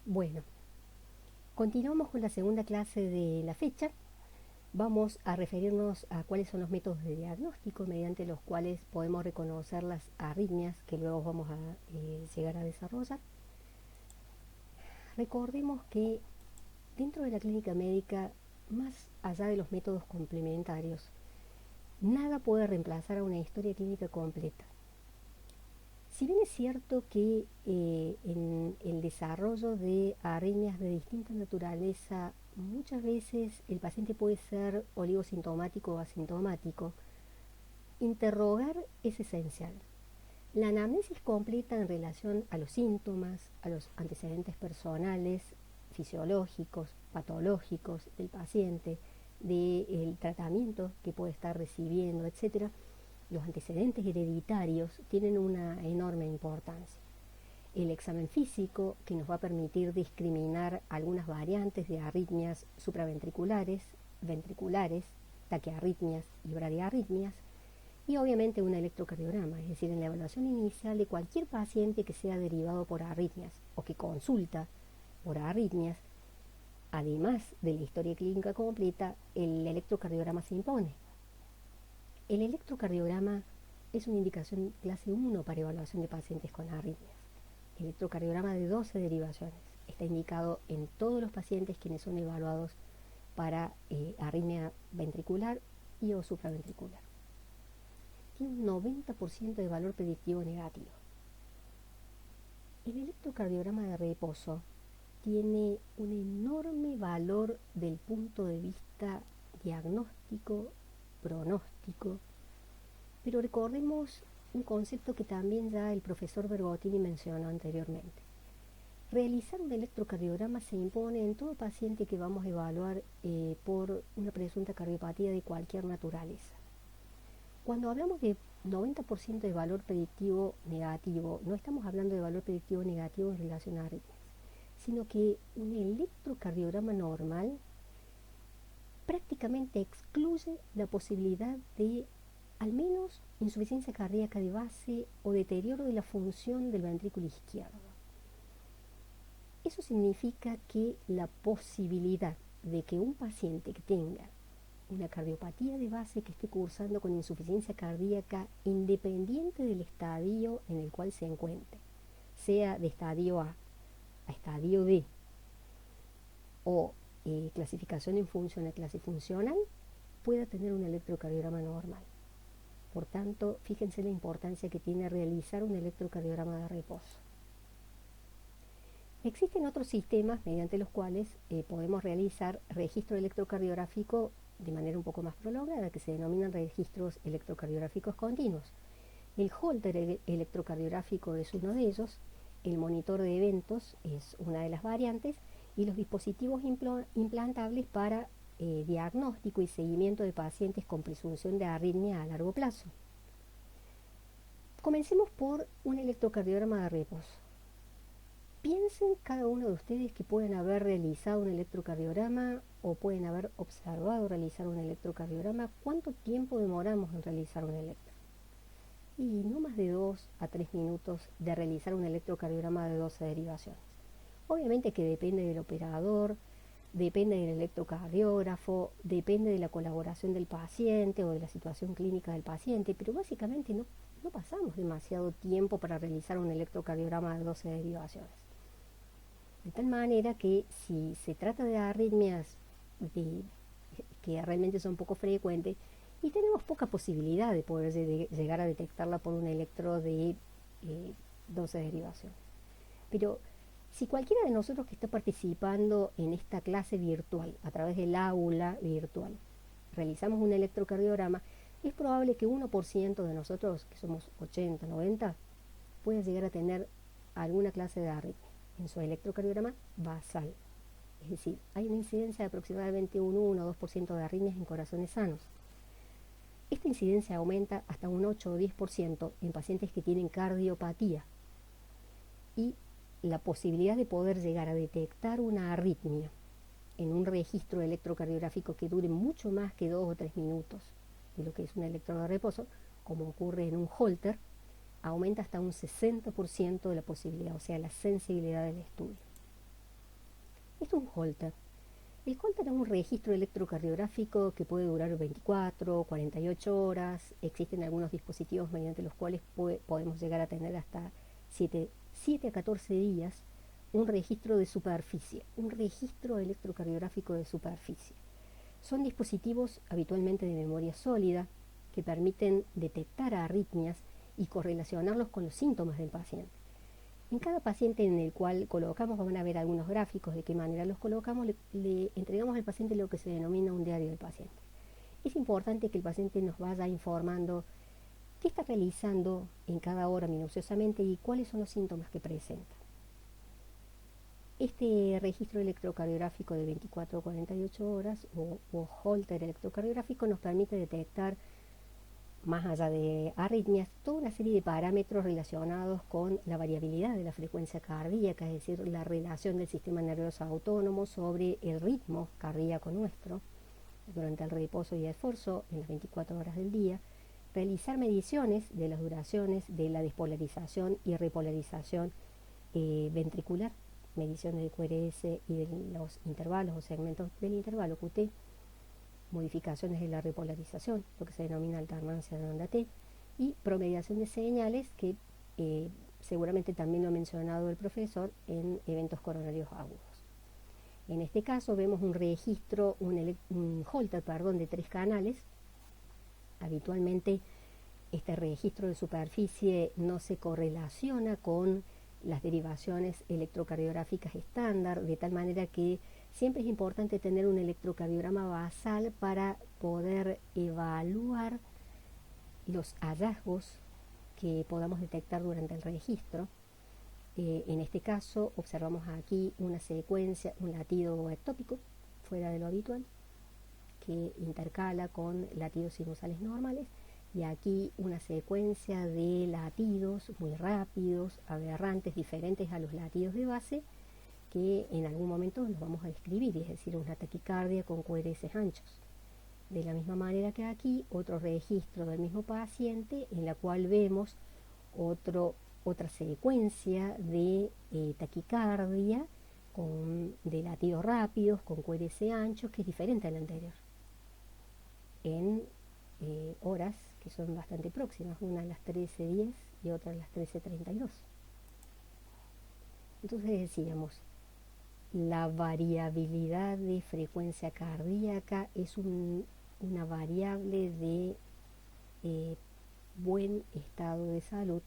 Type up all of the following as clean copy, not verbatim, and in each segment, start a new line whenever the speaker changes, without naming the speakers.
Bueno, continuamos con la segunda clase de la fecha. Vamos a referirnos a cuáles son los métodos de diagnóstico mediante los cuales podemos reconocer las arritmias que luego vamos a llegar a desarrollar. Recordemos que dentro de la clínica médica, más allá de los métodos complementarios, nada puede reemplazar a una historia clínica completa. Si bien es cierto que en el desarrollo de arritmias de distinta naturaleza, muchas veces el paciente puede ser oligosintomático o asintomático, interrogar es esencial. La anamnesis completa en relación a los síntomas, a los antecedentes personales, fisiológicos, patológicos del paciente, del tratamiento que puede estar recibiendo, etc., los antecedentes hereditarios tienen una enorme importancia. El examen físico, que nos va a permitir discriminar algunas variantes de arritmias supraventriculares, ventriculares, taquiarritmias y bradiarritmias, y obviamente un electrocardiograma, es decir, en la evaluación inicial de cualquier paciente que sea derivado por arritmias o que consulta por arritmias, además de la historia clínica completa, el electrocardiograma se impone. El electrocardiograma es una indicación clase 1 para evaluación de pacientes con arritmias. Electrocardiograma de 12 derivaciones. Está indicado en todos los pacientes quienes son evaluados para arritmia ventricular y o supraventricular. Tiene un 90% de valor predictivo negativo. El electrocardiograma de reposo tiene un enorme valor del punto de vista diagnóstico, pronóstico, pero recordemos un concepto que también ya el profesor Bergottini mencionó anteriormente. Realizar un electrocardiograma se impone en todo paciente que vamos a evaluar por una presunta cardiopatía de cualquier naturaleza. Cuando hablamos de 90% de valor predictivo negativo, no estamos hablando de valor predictivo negativo en relación a arritmias, sino que un electrocardiograma normal prácticamente excluye la posibilidad de al menos insuficiencia cardíaca de base o deterioro de la función del ventrículo izquierdo. Eso significa que la posibilidad de que un paciente que tenga una cardiopatía de base que esté cursando con insuficiencia cardíaca, independiente del estadio en el cual se encuentre, sea de estadio A a estadio D o clasificación en función a clase funcional, pueda tener un electrocardiograma normal. Por tanto, fíjense la importancia que tiene realizar un electrocardiograma de reposo. Existen otros sistemas mediante los cuales podemos realizar registro electrocardiográfico de manera un poco más prolongada, que se denominan registros electrocardiográficos continuos. El holter electrocardiográfico es uno de ellos, el monitor de eventos es una de las variantes, y los dispositivos implantables para diagnóstico y seguimiento de pacientes con presunción de arritmia a largo plazo. Comencemos por un electrocardiograma de reposo. Piensen cada uno de ustedes que pueden haber realizado un electrocardiograma o pueden haber observado realizar un electrocardiograma. ¿Cuánto tiempo demoramos en realizar un electro? Y no más de 2 a 3 minutos de realizar un electrocardiograma de 12 derivaciones. Obviamente que depende del operador, depende del electrocardiógrafo, depende de la colaboración del paciente o de la situación clínica del paciente, pero básicamente no pasamos demasiado tiempo para realizar un electrocardiograma de 12 derivaciones. De tal manera que si se trata de arritmias que realmente son poco frecuentes y tenemos poca posibilidad de poder llegar a detectarla por un electro de 12 derivaciones. Pero si cualquiera de nosotros que está participando en esta clase virtual, a través del aula virtual, realizamos un electrocardiograma, es probable que 1% de nosotros, que somos 80, 90, pueda llegar a tener alguna clase de arritmia en su electrocardiograma basal. Es decir, hay una incidencia de aproximadamente un 1 o 2% de arritmias en corazones sanos. Esta incidencia aumenta hasta un 8 o 10% en pacientes que tienen cardiopatía. Y la posibilidad de poder llegar a detectar una arritmia en un registro electrocardiográfico que dure mucho más que 2 o 3 minutos de lo que es un electrodo de reposo, como ocurre en un holter, aumenta hasta un 60% de la posibilidad, o sea, la sensibilidad del estudio. Esto es un holter. El holter es un registro electrocardiográfico que puede durar 24, 48 horas. Existen algunos dispositivos mediante los cuales podemos llegar a tener hasta 7 a 14 días un registro de superficie, un registro electrocardiográfico de superficie. Son dispositivos habitualmente de memoria sólida que permiten detectar arritmias y correlacionarlos con los síntomas del paciente. En cada paciente en el cual colocamos, van a ver algunos gráficos de qué manera los colocamos, le entregamos al paciente lo que se denomina un diario del paciente. Es importante que el paciente nos vaya informando qué está realizando en cada hora minuciosamente y cuáles son los síntomas que presenta. Este registro electrocardiográfico de 24 o 48 horas o holter electrocardiográfico nos permite detectar, más allá de arritmias, toda una serie de parámetros relacionados con la variabilidad de la frecuencia cardíaca, es decir, la relación del sistema nervioso autónomo sobre el ritmo cardíaco nuestro durante el reposo y el esfuerzo en las 24 horas del día, realizar mediciones de las duraciones de la despolarización y repolarización ventricular, mediciones de QRS y de los intervalos o segmentos del intervalo QT, modificaciones de la repolarización, lo que se denomina alternancia de onda T, y promediación de señales que seguramente también lo ha mencionado el profesor en eventos coronarios agudos. En este caso vemos un registro, un holter, de 3 canales. Habitualmente este registro de superficie no se correlaciona con las derivaciones electrocardiográficas estándar, de tal manera que siempre es importante tener un electrocardiograma basal para poder evaluar los hallazgos que podamos detectar durante el registro. En este caso observamos aquí una secuencia, un latido ectópico fuera de lo habitual, que intercala con latidos sinusales normales, y aquí una secuencia de latidos muy rápidos, aberrantes, diferentes a los latidos de base, que en algún momento los vamos a describir, es decir, una taquicardia con QRS anchos. De la misma manera que aquí, otro registro del mismo paciente en la cual vemos otra secuencia de taquicardia de latidos rápidos con QRS anchos, que es diferente al anterior, en horas que son bastante próximas, una a las 13:10 y otra a las 13:32. Entonces decíamos, la variabilidad de frecuencia cardíaca es una variable de buen estado de salud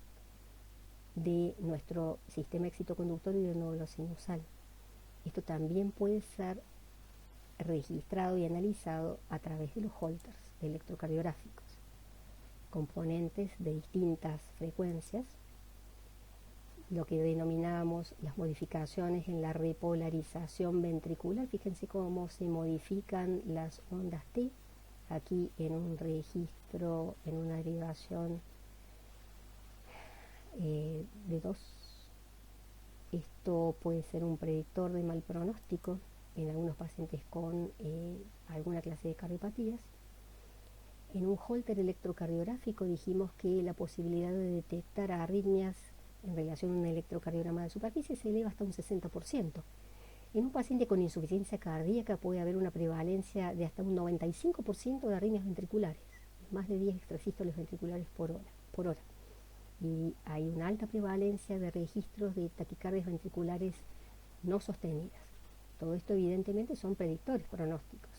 de nuestro sistema excitoconductor y del nódulo sinusal. Esto también puede ser registrado y analizado a través de los holters electrocardiográficos, componentes de distintas frecuencias, lo que denominamos las modificaciones en la repolarización ventricular. Fíjense cómo se modifican las ondas T aquí en un registro, en una derivación de 2. Esto puede ser un predictor de mal pronóstico en algunos pacientes con alguna clase de cardiopatías. En un holter electrocardiográfico dijimos que la posibilidad de detectar arritmias en relación a un electrocardiograma de superficie se eleva hasta un 60%. En un paciente con insuficiencia cardíaca puede haber una prevalencia de hasta un 95% de arritmias ventriculares, más de 10 extrasístoles ventriculares por hora. Y hay una alta prevalencia de registros de taquicardias ventriculares no sostenidas. Todo esto evidentemente son predictores pronósticos,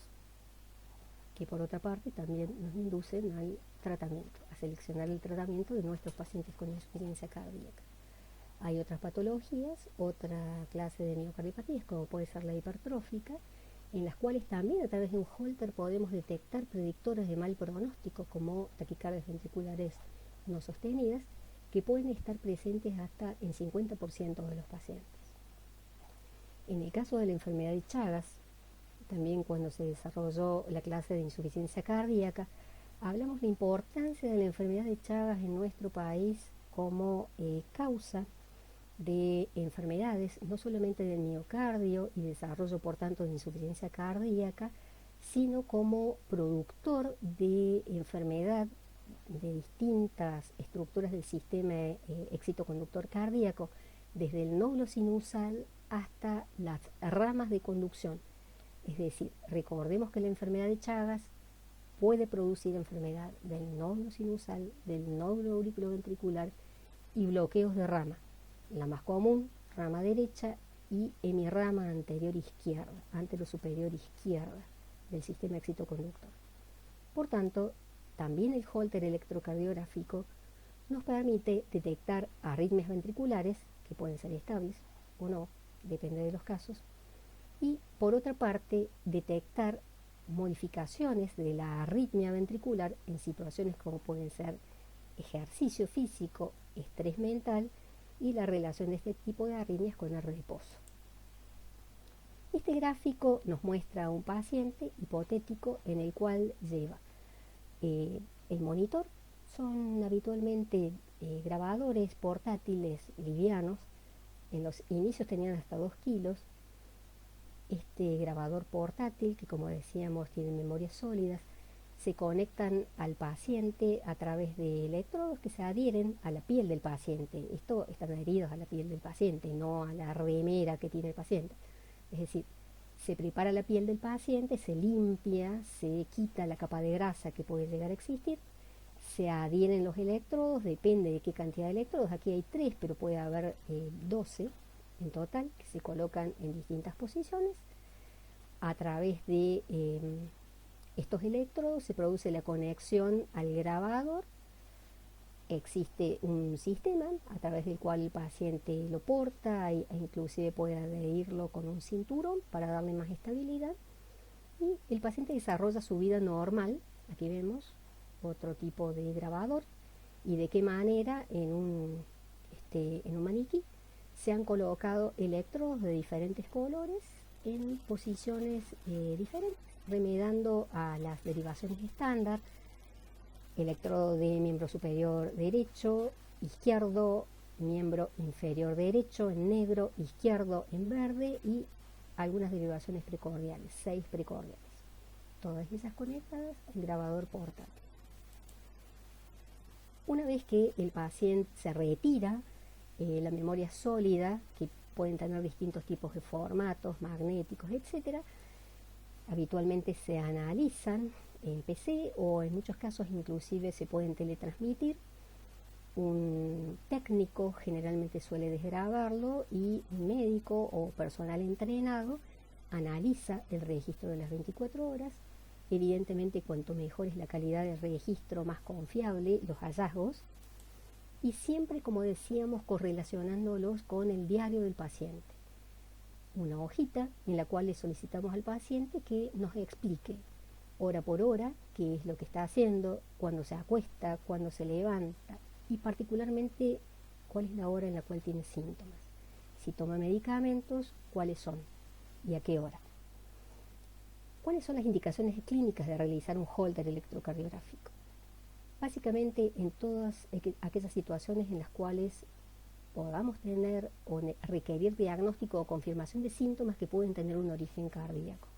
que por otra parte también nos inducen al tratamiento, a seleccionar el tratamiento de nuestros pacientes con insuficiencia cardíaca. Hay otras patologías, otra clase de miocardiopatías, como puede ser la hipertrófica, en las cuales también a través de un holter podemos detectar predictores de mal pronóstico, como taquicardias ventriculares no sostenidas, que pueden estar presentes hasta en 50% de los pacientes. En el caso de la enfermedad de Chagas, también cuando se desarrolló la clase de insuficiencia cardíaca, hablamos de la importancia de la enfermedad de Chagas en nuestro país como causa de enfermedades, no solamente del miocardio y desarrollo por tanto de insuficiencia cardíaca, sino como productor de enfermedad de distintas estructuras del sistema excitoconductor cardíaco, desde el nódulo sinusal hasta las ramas de conducción. Es decir, recordemos que la enfermedad de Chagas puede producir enfermedad del nódulo sinusal, del nódulo auriculoventricular y bloqueos de rama. La más común, rama derecha y hemirrama anterior izquierda, anterosuperior izquierda del sistema excitoconductor. Por tanto, también el Holter electrocardiográfico nos permite detectar arritmias ventriculares, que pueden ser estables o no, depende de los casos, y por otra parte, detectar modificaciones de la arritmia ventricular en situaciones como pueden ser ejercicio físico, estrés mental y la relación de este tipo de arritmias con el reposo. Este gráfico nos muestra a un paciente hipotético en el cual lleva el monitor. Son habitualmente grabadores portátiles livianos. En los inicios tenían hasta 2 kilos. Este grabador portátil, que como decíamos tiene memorias sólidas, se conectan al paciente a través de electrodos que se adhieren a la piel del paciente. Esto están adheridos a la piel del paciente, no a la remera que tiene el paciente. Es decir, se prepara la piel del paciente, se limpia, se quita la capa de grasa que puede llegar a existir, se adhieren los electrodos, depende de qué cantidad de electrodos. Aquí hay 3, pero puede haber 12 en total, que se colocan en distintas posiciones. A través de estos electrodos se produce la conexión al grabador. Existe un sistema a través del cual el paciente lo porta e inclusive puede adherirlo con un cinturón para darle más estabilidad, y el paciente desarrolla su vida normal. Aquí vemos otro tipo de grabador y de qué manera en un maniquí se han colocado electrodos de diferentes colores en posiciones diferentes, remedando a las derivaciones estándar. Electrodo de miembro superior derecho, izquierdo, miembro inferior derecho en negro, izquierdo en verde y algunas derivaciones precordiales, 6 precordiales. Todas ellas conectadas al grabador portátil. Una vez que el paciente se retira, la memoria sólida, que pueden tener distintos tipos de formatos, magnéticos, etc., habitualmente se analizan en PC o en muchos casos inclusive se pueden teletransmitir. Un técnico generalmente suele desgrabarlo y un médico o personal entrenado analiza el registro de las 24 horas. Evidentemente, cuanto mejor es la calidad del registro, más confiable los hallazgos, y siempre, como decíamos, correlacionándolos con el diario del paciente. Una hojita en la cual le solicitamos al paciente que nos explique hora por hora qué es lo que está haciendo, cuándo se acuesta, cuándo se levanta y particularmente cuál es la hora en la cual tiene síntomas. Si toma medicamentos, cuáles son y a qué hora. ¿Cuáles son las indicaciones clínicas de realizar un Holter electrocardiográfico? Básicamente en todas aquellas situaciones en las cuales podamos tener o requerir diagnóstico o confirmación de síntomas que pueden tener un origen cardíaco,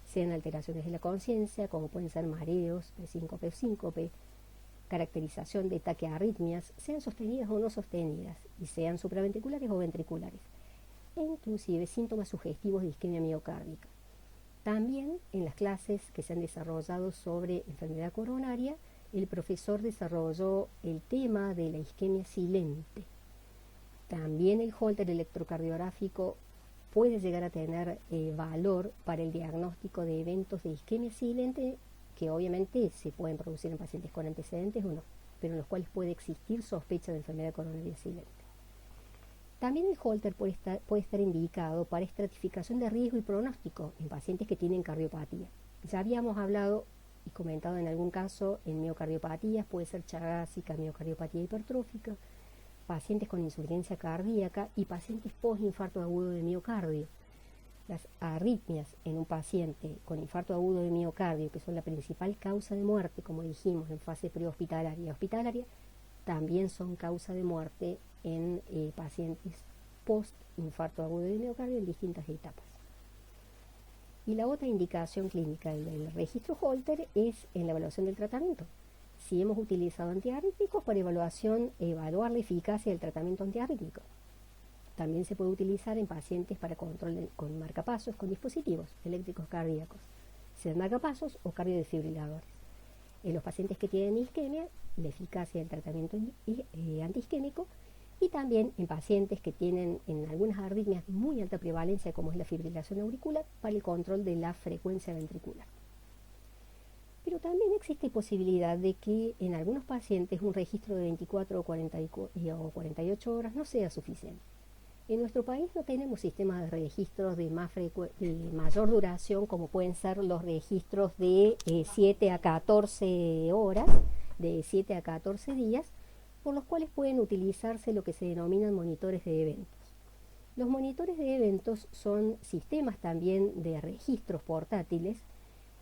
sean alteraciones de la conciencia, como pueden ser mareos, presíncope o síncope, caracterización de taquiarritmias, sean sostenidas o no sostenidas, y sean supraventriculares o ventriculares, e inclusive síntomas sugestivos de isquemia miocárdica. También en las clases que se han desarrollado sobre enfermedad coronaria, el profesor desarrolló el tema de la isquemia silente. También el Holter electrocardiográfico puede llegar a tener valor para el diagnóstico de eventos de isquemia silente que obviamente se pueden producir en pacientes con antecedentes o no, pero en los cuales puede existir sospecha de enfermedad coronaria silente. También el Holter puede estar indicado para estratificación de riesgo y pronóstico en pacientes que tienen cardiopatía. Ya habíamos hablado y comentado en algún caso en miocardiopatías, puede ser chagásica, miocardiopatía hipertrófica, pacientes con insuficiencia cardíaca y pacientes post-infarto agudo de miocardio. Las arritmias en un paciente con infarto agudo de miocardio, que son la principal causa de muerte, como dijimos, en fase prehospitalaria y hospitalaria, también son causa de muerte en pacientes post-infarto agudo de miocardio en distintas etapas. Y la otra indicación clínica del registro Holter es en la evaluación del tratamiento. Si hemos utilizado antiarrítmicos para evaluar la eficacia del tratamiento antiarrítmico. También se puede utilizar en pacientes para control con marcapasos con dispositivos eléctricos cardíacos, sean marcapasos o cardiodefibriladores. En los pacientes que tienen isquemia, la eficacia del tratamiento antiisquémico, y también en pacientes que tienen en algunas arritmias muy alta prevalencia, como es la fibrilación auricular, para el control de la frecuencia ventricular. Pero también existe posibilidad de que en algunos pacientes un registro de 24 o 48 horas no sea suficiente. En nuestro país no tenemos sistemas de registros de mayor duración, como pueden ser los registros de 7 a 14 horas, de 7 a 14 días, por los cuales pueden utilizarse lo que se denominan monitores de eventos. Los monitores de eventos son sistemas también de registros portátiles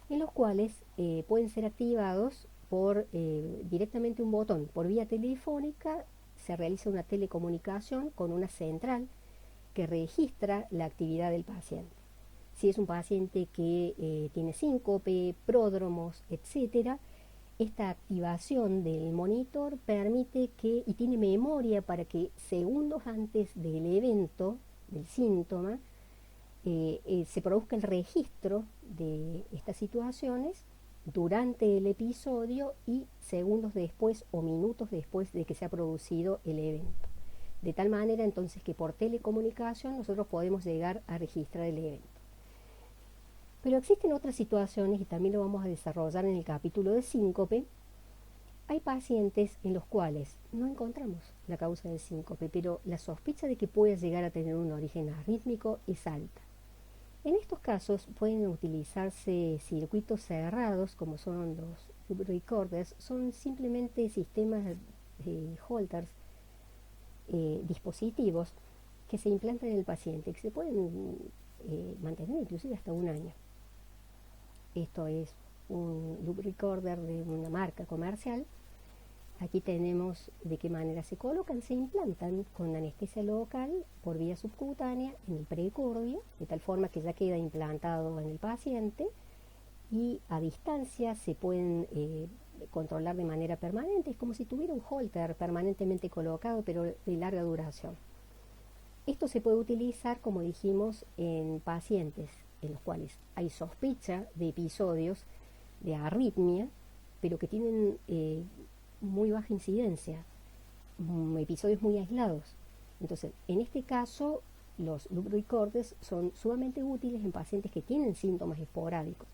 en los cuales pueden ser activados por directamente un botón. Por vía telefónica se realiza una telecomunicación con una central que registra la actividad del paciente. Si es un paciente que tiene síncope, pródromos, etcétera, esta activación del monitor permite que, y tiene memoria para que segundos antes del evento, del síntoma, se produzca el registro de estas situaciones durante el episodio y segundos después o minutos después de que se ha producido el evento. De tal manera entonces que por telecomunicación nosotros podemos llegar a registrar el evento. Pero existen otras situaciones, y también lo vamos a desarrollar en el capítulo de síncope. Hay pacientes en los cuales no encontramos la causa del síncope, pero la sospecha de que pueda llegar a tener un origen arrítmico es alta. En estos casos pueden utilizarse circuitos cerrados, como son los recorders, son simplemente sistemas de holters, dispositivos que se implantan en el paciente, que se pueden mantener inclusive hasta un año. Esto es un loop recorder de una marca comercial. Aquí tenemos de qué manera se colocan, se implantan con anestesia local por vía subcutánea en el precordio, de tal forma que ya queda implantado en el paciente, y a distancia se pueden controlar de manera permanente. Es como si tuviera un holter permanentemente colocado, pero de larga duración. Esto se puede utilizar, como dijimos, en pacientes en los cuales hay sospecha de episodios de arritmia, pero que tienen muy baja incidencia, episodios muy aislados. Entonces, en este caso, los loop recorders son sumamente útiles en pacientes que tienen síntomas esporádicos,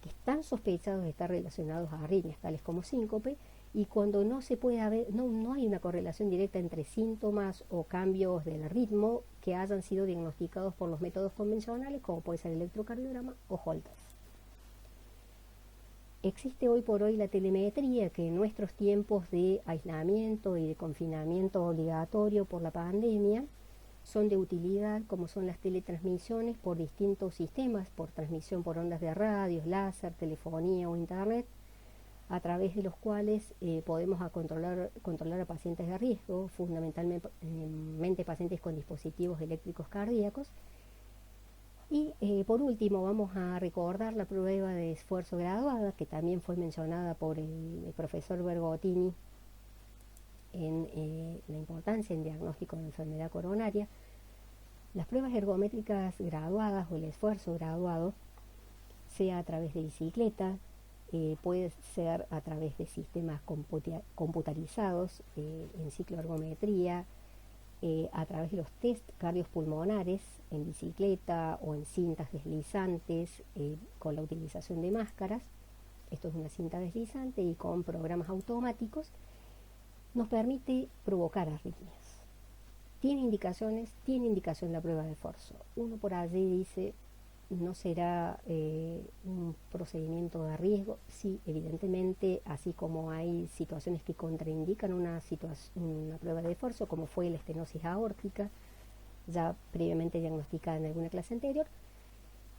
que están sospechados de estar relacionados a arritmias, tales como síncope, y cuando no se puede no hay una correlación directa entre síntomas o cambios del ritmo que hayan sido diagnosticados por los métodos convencionales, como puede ser el electrocardiograma o Holter. Existe hoy por hoy la telemetría, que en nuestros tiempos de aislamiento y de confinamiento obligatorio por la pandemia son de utilidad, como son las teletransmisiones por distintos sistemas, por transmisión por ondas de radios, láser, telefonía o internet, a través de los cuales podemos controlar a pacientes de riesgo, fundamentalmente pacientes con dispositivos eléctricos cardíacos. Y por último vamos a recordar la prueba de esfuerzo graduada, que también fue mencionada por el profesor Bergottini en la importancia en diagnóstico de enfermedad coronaria. Las pruebas ergométricas graduadas o el esfuerzo graduado, sea a través de bicicleta, puede ser a través de sistemas computarizados en cicloergometría, a través de los test cardiopulmonares en bicicleta o en cintas deslizantes con la utilización de máscaras. Esto es una cinta deslizante y con programas automáticos nos permite provocar arritmias. Tiene indicación la prueba de esfuerzo. Uno por allí dice, ¿no será un procedimiento de riesgo? Sí, evidentemente, así como hay situaciones que contraindican una prueba de esfuerzo, como fue la estenosis aórtica, ya previamente diagnosticada en alguna clase anterior.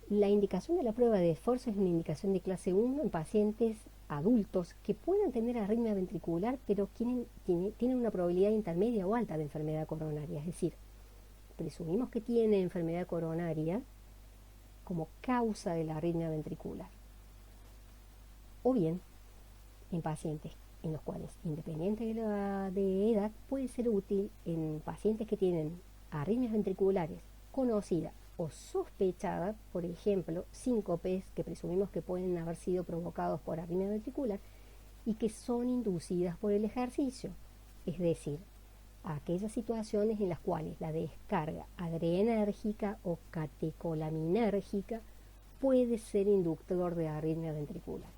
La indicación de la prueba de esfuerzo es una indicación de clase 1 en pacientes adultos que puedan tener arritmia ventricular, pero tienen una probabilidad intermedia o alta de enfermedad coronaria. Es decir, presumimos que tiene enfermedad coronaria como causa de la arritmia ventricular. O bien, en pacientes en los cuales, independiente de edad, puede ser útil en pacientes que tienen arritmias ventriculares conocidas o sospechadas, por ejemplo, síncopes que presumimos que pueden haber sido provocados por arritmia ventricular y que son inducidas por el ejercicio, es decir, aquellas situaciones en las cuales la descarga adrenérgica o catecolaminérgica puede ser inductor de arritmia ventricular.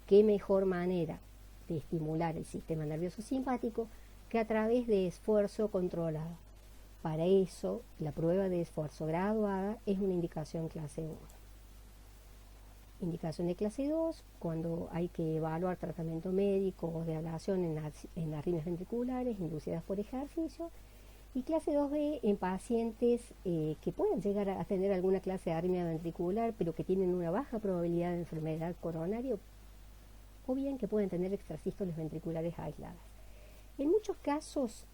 ¿Qué mejor manera de estimular el sistema nervioso simpático que a través de esfuerzo controlado? Para eso, la prueba de esfuerzo graduada es una indicación clase 1. Indicación de clase 2, cuando hay que evaluar tratamiento médico o de ablación en arritmias ventriculares inducidas por ejercicio. Y clase 2B en pacientes que pueden llegar a tener alguna clase de arritmia ventricular, pero que tienen una baja probabilidad de enfermedad coronaria, o bien que pueden tener extrasístoles ventriculares aisladas. En muchos casos,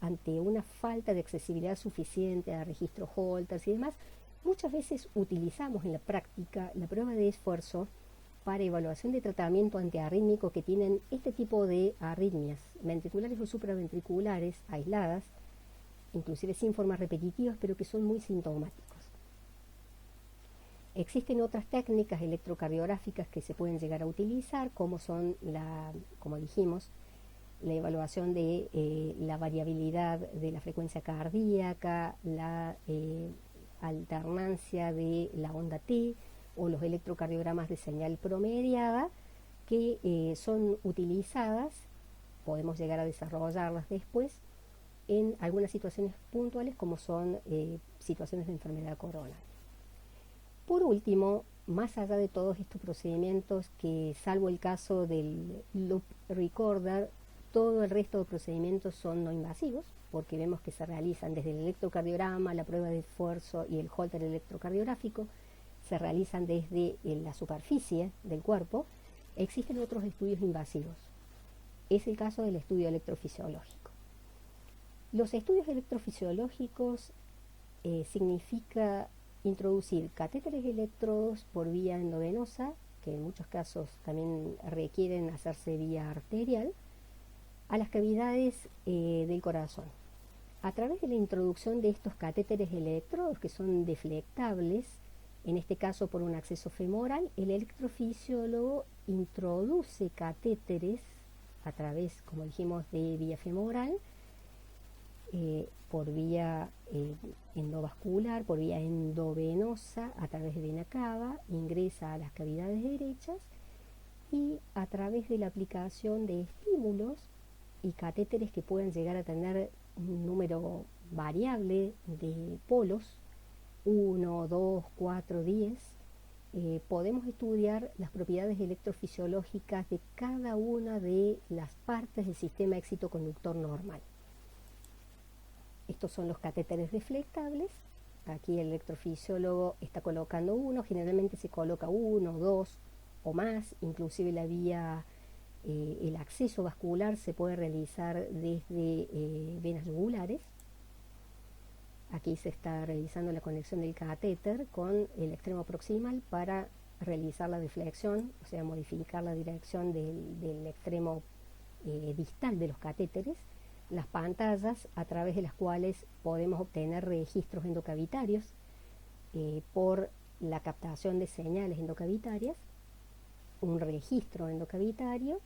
ante una falta de accesibilidad suficiente a registros Holter y demás, muchas veces utilizamos en la práctica la prueba de esfuerzo para evaluación de tratamiento antiarrítmico que tienen este tipo de arritmias ventriculares o supraventriculares aisladas, inclusive sin formas repetitivas, pero que son muy sintomáticos. Existen otras técnicas electrocardiográficas que se pueden llegar a utilizar, como son, como dijimos, la evaluación de la variabilidad de la frecuencia cardíaca, la alternancia de la onda T o los electrocardiogramas de señal promediada, que son utilizadas, podemos llegar a desarrollarlas después, en algunas situaciones puntuales como son situaciones de enfermedad coronaria. Por último, más allá de todos estos procedimientos, que salvo el caso del loop recorder, todo el resto de procedimientos son no invasivos, porque vemos que se realizan desde el electrocardiograma, la prueba de esfuerzo y el Holter electrocardiográfico, se realizan desde la superficie del cuerpo. Existen otros estudios invasivos. Es el caso del estudio electrofisiológico. Los estudios electrofisiológicos significa introducir catéteres y electrodos por vía endovenosa, que en muchos casos también requieren hacerse vía arterial, a las cavidades del corazón. A través de la introducción de estos catéteres electrodos, que son deflectables, en este caso por un acceso femoral, el electrofisiólogo introduce catéteres a través, como dijimos, de vía femoral, por vía endovascular, por vía endovenosa, a través de vena cava, ingresa a las cavidades derechas y a través de la aplicación de estímulos y catéteres que pueden llegar a tener un número variable de polos, 1, 2, 4, 10, podemos estudiar las propiedades electrofisiológicas de cada una de las partes del sistema excitoconductor normal. Estos son los catéteres deflectables. Aquí el electrofisiólogo está colocando uno, generalmente se coloca 1, 2 o más, inclusive la vía, el acceso vascular se puede realizar desde venas yugulares. Aquí se está realizando la conexión del catéter con el extremo proximal para realizar la deflexión, o sea, modificar la dirección del extremo distal de los catéteres. Las pantallas a través de las cuales podemos obtener registros endocavitarios por la captación de señales endocavitarias, un registro endocavitario,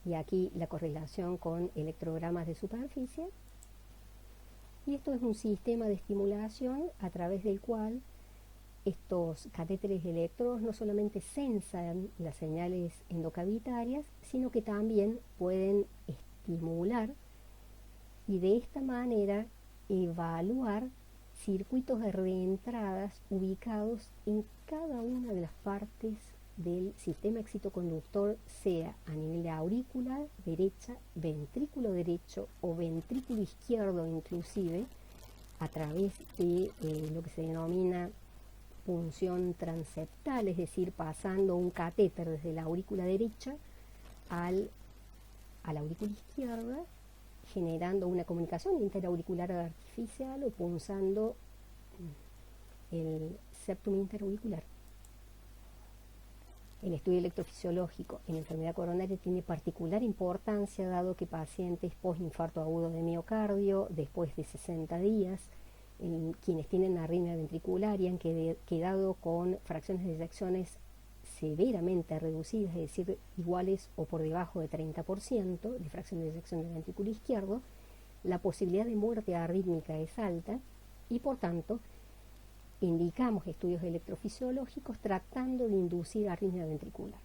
y aquí la correlación con electrogramas de superficie. Y esto es un sistema de estimulación a través del cual estos catéteres electrodos no solamente sensan las señales endocavitarias, sino que también pueden estimular y de esta manera evaluar circuitos de reentradas ubicados en cada una de las partes del sistema excitoconductor, sea a nivel de aurícula derecha, ventrículo derecho o ventrículo izquierdo inclusive, a través de lo que se denomina punción transeptal, es decir, pasando un catéter desde la aurícula derecha a la aurícula izquierda, generando una comunicación interauricular artificial o punzando el septum interauricular. El estudio electrofisiológico en enfermedad coronaria tiene particular importancia dado que pacientes post-infarto agudo de miocardio, después de 60 días, quienes tienen arritmia ventricular y han quedado con fracciones de eyecciones severamente reducidas, es decir, iguales o por debajo de 30% de fracción de eyección del ventrículo izquierdo, la posibilidad de muerte arrítmica es alta y por tanto indicamos estudios electrofisiológicos tratando de inducir arritmia ventricular.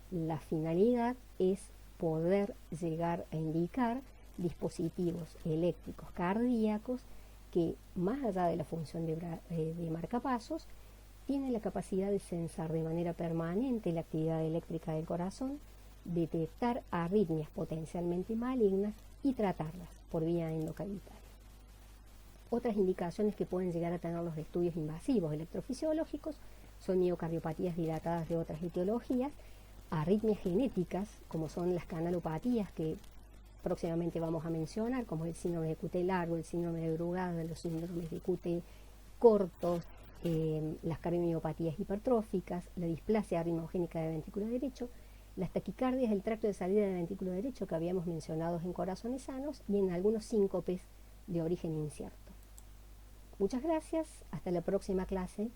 La finalidad es poder llegar a indicar dispositivos eléctricos cardíacos que, más allá de la función de marcapasos, tienen la capacidad de censar de manera permanente la actividad eléctrica del corazón, detectar arritmias potencialmente malignas y tratarlas por vía endocavitaria. Otras indicaciones que pueden llegar a tener los estudios invasivos electrofisiológicos son miocardiopatías dilatadas de otras etiologías, arritmias genéticas, como son las canalopatías que próximamente vamos a mencionar, como el síndrome de QT largo, el síndrome de Brugada, los síndromes de QT cortos, las cardiomiopatías hipertróficas, la displasia arritmogénica del ventrículo derecho, las taquicardias del tracto de salida del ventrículo derecho que habíamos mencionado en corazones sanos y en algunos síncopes de origen incierto. Muchas gracias, hasta la próxima clase.